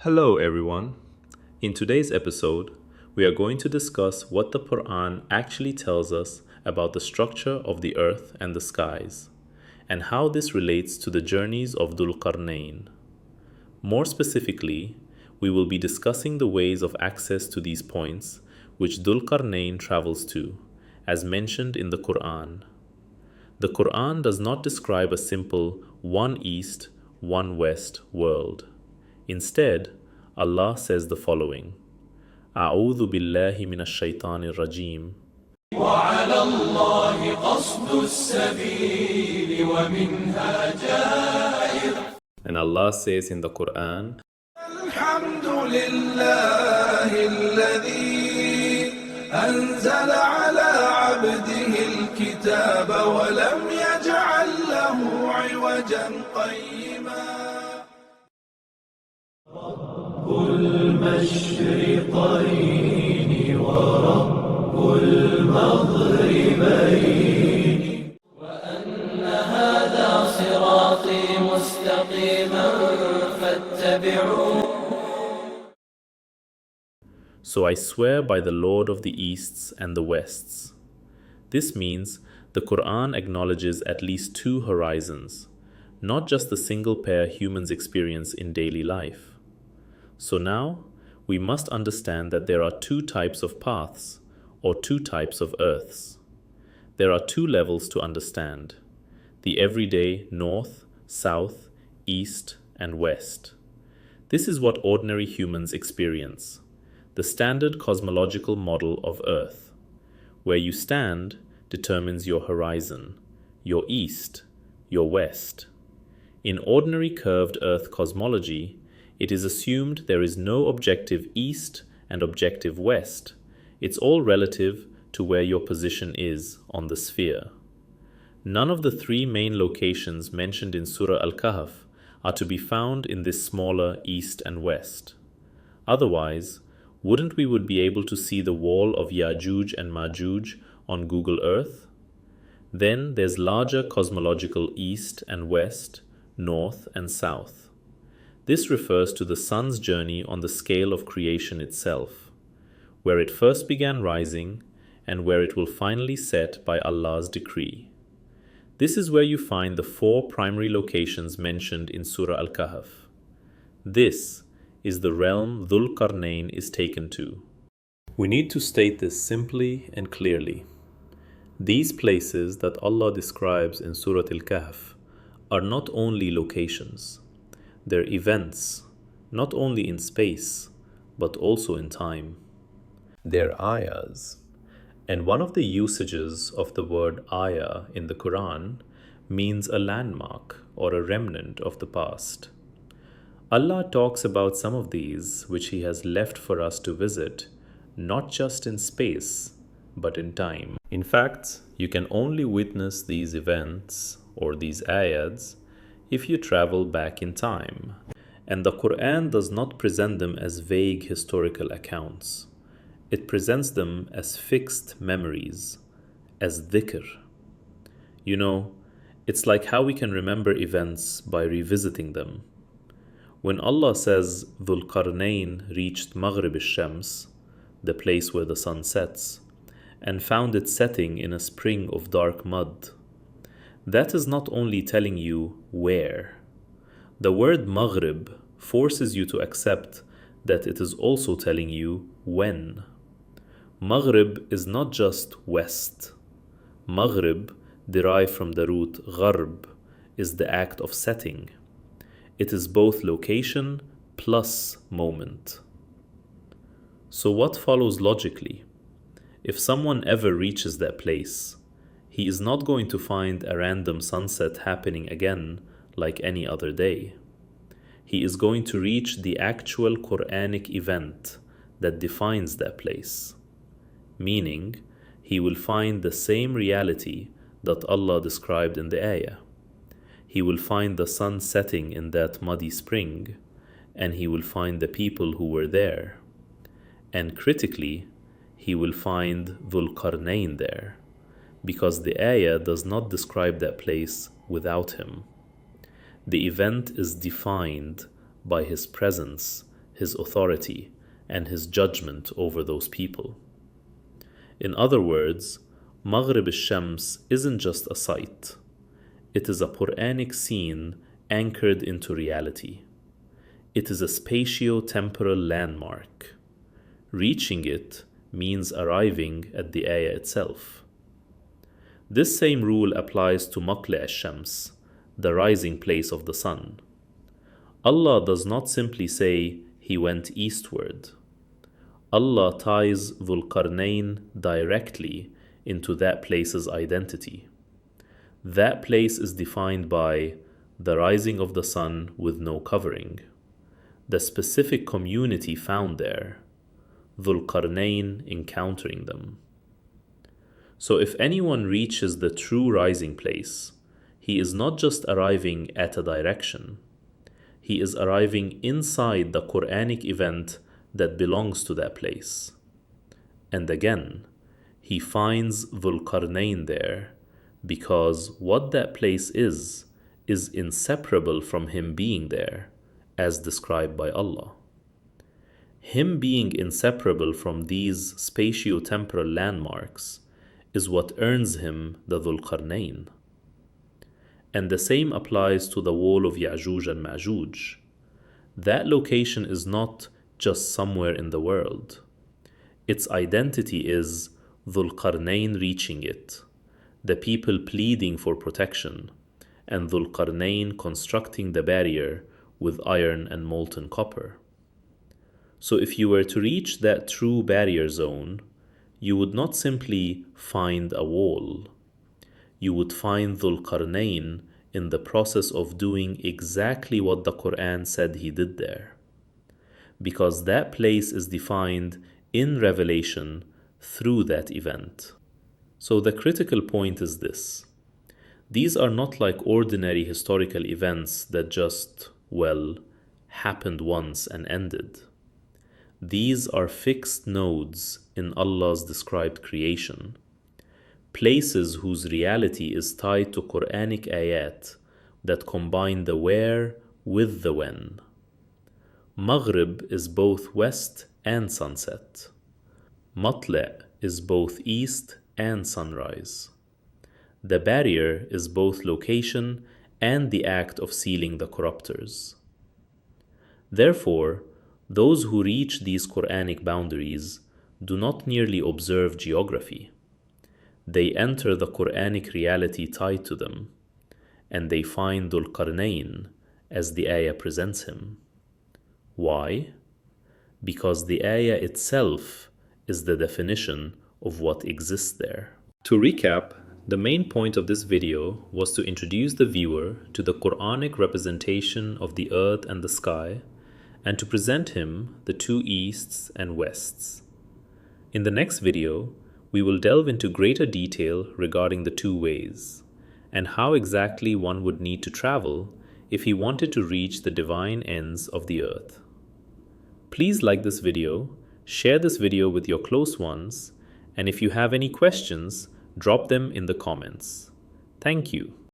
Hello, everyone. In today's episode, we are going to discuss what the Qur'an actually tells us about the structure of the earth and the skies, and how this relates to the journeys of Dhul Qarnayn. More specifically, we will be discussing the ways of access to these points which Dhul Qarnayn travels to, as mentioned in the Qur'an. The Qur'an does not describe a simple one east, one west world. Instead, Allah says the following: أعوذ بالله من الشيطان الرجيم وعلى الله قصد السبيل ومنها جائر. And Allah says in the Quran, الحمد لله الذي أنزل على عبده الكتاب ولم يجعل له عوجا قيما. المشرقين ورب المغربين وأن هذا صراطي مستقيما فاتبعوه. So I swear by the Lord of the Easts and the Wests. This means the Quran acknowledges at least two horizons, not just the single pair humans experience in daily life. So now, we must understand that there are two types of paths, or two types of earths. There are two levels to understand: the everyday north, south, east, and west. This is what ordinary humans experience, the standard cosmological model of Earth. Where you stand determines your horizon, your east, your west. In ordinary curved Earth cosmology, it is assumed there is no objective east and objective west. It's all relative to where your position is on the sphere. None of the three main locations mentioned in Surah Al-Kahf are to be found in this smaller east and west. Otherwise, wouldn't we would be able to see the wall of Ya'juj and Ma'juj on Google Earth? Then there's larger cosmological east and west, north and south. This refers to the sun's journey on the scale of creation itself, where it first began rising and where it will finally set by Allah's decree. This is where you find the four primary locations mentioned in Surah Al-Kahf. This is the realm Dhul Qarnayn is taken to. We need to state this simply and clearly. These places that Allah describes in Surah Al-Kahf are not only locations. They're events, not only in space, but also in time. They're ayahs. And one of the usages of the word ayah in the Quran means a landmark or a remnant of the past. Allah talks about some of these which He has left for us to visit, not just in space, but in time. In fact, you can only witness these events or these ayahs if you travel back in time. And the Quran does not present them as vague historical accounts. It presents them as fixed memories, as dhikr. You know, it's like how we can remember events by revisiting them. When Allah says Dhul Qarnayn reached Maghrib al-Shams, the place where the sun sets, and found it setting in a spring of dark mud, that is not only telling you where. The word Maghrib forces you to accept that it is also telling you when. Maghrib is not just west. Maghrib, derived from the root gharb, is the act of setting. It is both location plus moment. So what follows logically? If someone ever reaches that place, he is not going to find a random sunset happening again like any other day. He is going to reach the actual Qur'anic event that defines that place. Meaning, he will find the same reality that Allah described in the ayah. He will find the sun setting in that muddy spring, and he will find the people who were there. And critically, he will find Dhul Qarnayn there, because the ayah does not describe that place without him. The event is defined by his presence His authority, and His judgment over those people. In other words, Maghrib al-Shams isn't just a sight. It is a Qur'anic scene anchored into reality. It is a spatio-temporal landmark. Reaching it means arriving at the ayah itself. This same rule applies to Matla' al-Shams, the rising place of the sun. Allah does not simply say He went eastward. Allah ties Dhul Qarnayn directly into that place's identity. That place is defined by the rising of the sun with no covering, the specific community found there, Dhul Qarnayn encountering them. So if anyone reaches the true rising place, he is not just arriving at a direction, he is arriving inside the Qur'anic event that belongs to that place. And again, he finds Dhul Qarnayn there because what that place is inseparable from him being there, as described by Allah. Him being inseparable from these spatio-temporal landmarks is what earns him the Dhul Qarnayn. And the same applies to the wall of Ya'juj and Ma'juj. That location is not just somewhere in the world. Its identity is Dhul Qarnayn reaching it, the people pleading for protection, and Dhul Qarnayn constructing the barrier with iron and molten copper. So if you were to reach that true barrier zone, you would not simply find a wall. You would find Dhul Qarnayn in the process of doing exactly what the Qur'an said he did there. Because that place is defined in Revelation through that event. So the critical point is this. These are not like ordinary historical events that just, happened once and ended. These are fixed nodes in Allah's described creation, places whose reality is tied to Qur'anic ayat that combine the where with the when. Maghrib is both west and sunset. Matla' is both east and sunrise. The barrier is both location and the act of sealing the corruptors. Therefore, those who reach these Qur'anic boundaries do not merely observe geography. They enter the Qur'anic reality tied to them, and they find Dhul Qarnayn as the ayah presents him. Why? Because the ayah itself is the definition of what exists there. To recap, the main point of this video was to introduce the viewer to the Qur'anic representation of the earth and the sky, and to present him the two easts and wests. In the next video, we will delve into greater detail regarding the two ways, and how exactly one would need to travel if he wanted to reach the divine ends of the earth. Please like this video, share this video with your close ones, and if you have any questions, drop them in the comments. Thank you.